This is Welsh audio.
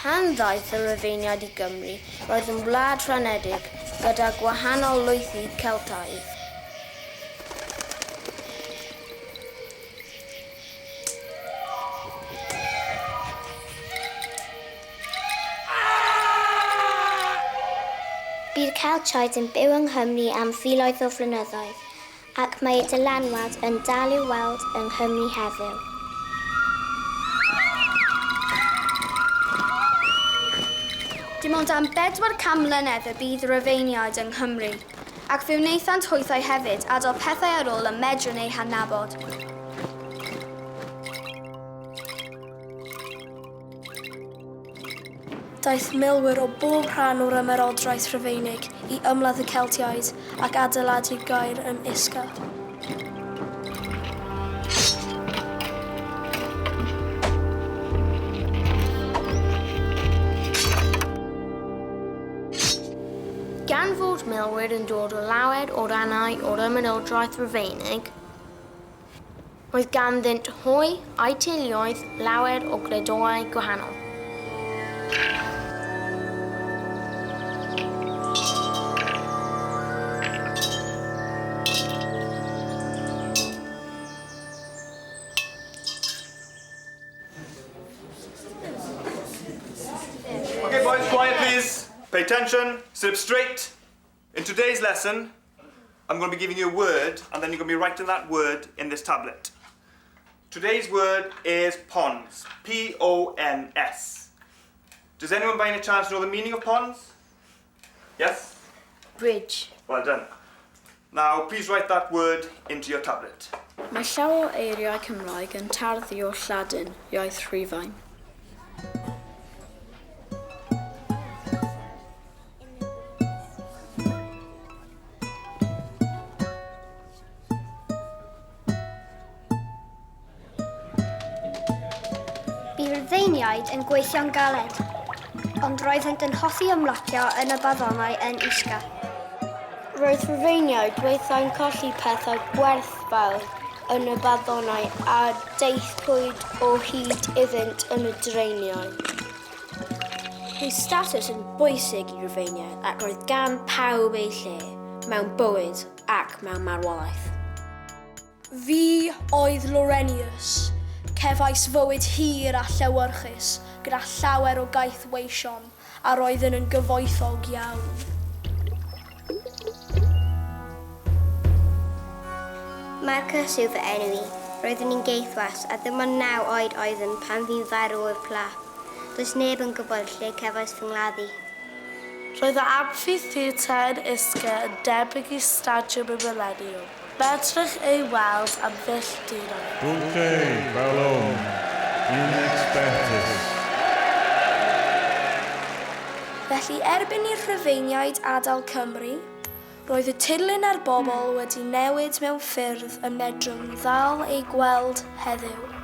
Pan ddaeth y Rhufeiniaid i Gymru, roedd yn wlad rhanedig gyda gwahanol lwythi Celtaidd. Bydd Celtaidd yn byw yng Nghymru am filoedd o flynyddoedd, ac mae y dylanwad yn dal i'w weld yng Nghymru heddiw. Dim ond am 400 mlynedd y bydd Rhufeiniaid yng Nghymru, ac fe wnaethant hwythau hefyd adael pethau ar ôl y medrwn eu hadnabod. Daeth milwyr o bob rhan o'r ymerodraeth Rhufeinig i ymladd y Celtiaid ac adeiladu gair yn Isca. Gan fod milwyr yn dod o lawer o rannau o'r ymerodraeth Rhufeinig, roedd ganddynt hwy a'i teuluoedd lawer o gredoau gwahanol. Okay, boys, quiet please. Pay attention, sit up straight. In today's lesson, I'm going to be giving you a word, and then you're going to be writing that word in this tablet. Today's word is ponds. P-O-N-S. Does anyone by any chance know the meaning of ponds? Yes? Bridge. Well done. Now, please write that word into your tablet. Mae llawer o eiriau Cymraeg yn tarddu o Lladin, iaith Rhufein. Bu Rhufeiniaid yn gweithio'n galed, ond roeddent yn hoffi ymlacio yn y baddonau yn Isca. Roedd Rhufeiniaid weithiau'n colli pethau gwerthfawr yn y baddonau a deithpwyd o hyd iddynt yn y dreiniau. Roedd status yn bwysig i Rhufeiniaid ac roedd gan pawb ei lle mewn bywyd ac mewn marwolaeth. Fi oedd Lorenius, cefais fywyd hir a llewyrchus gyda llawer o gaeth weision a roedden yn gyfoethog iawn. Mae'r cysyw fy enw i. Roeddwn i'n geithwas a dim ond 9 oed oeddwn pan fi'n farw o'r pla. Does neb yn gwybod lle cefais fy ngladdu. Roedd y amphitheatr Isca yn debyg i stadiwm y millennium. Fedrwch ei weld am filltiroedd. Dulce, bellum, in expertis. Felly erbyn i'r Rhufeiniaid adael Cymru, roedd y tirlun ar bobl wedi newid mewn ffyrdd y medrwn ddal ei gweld heddiw.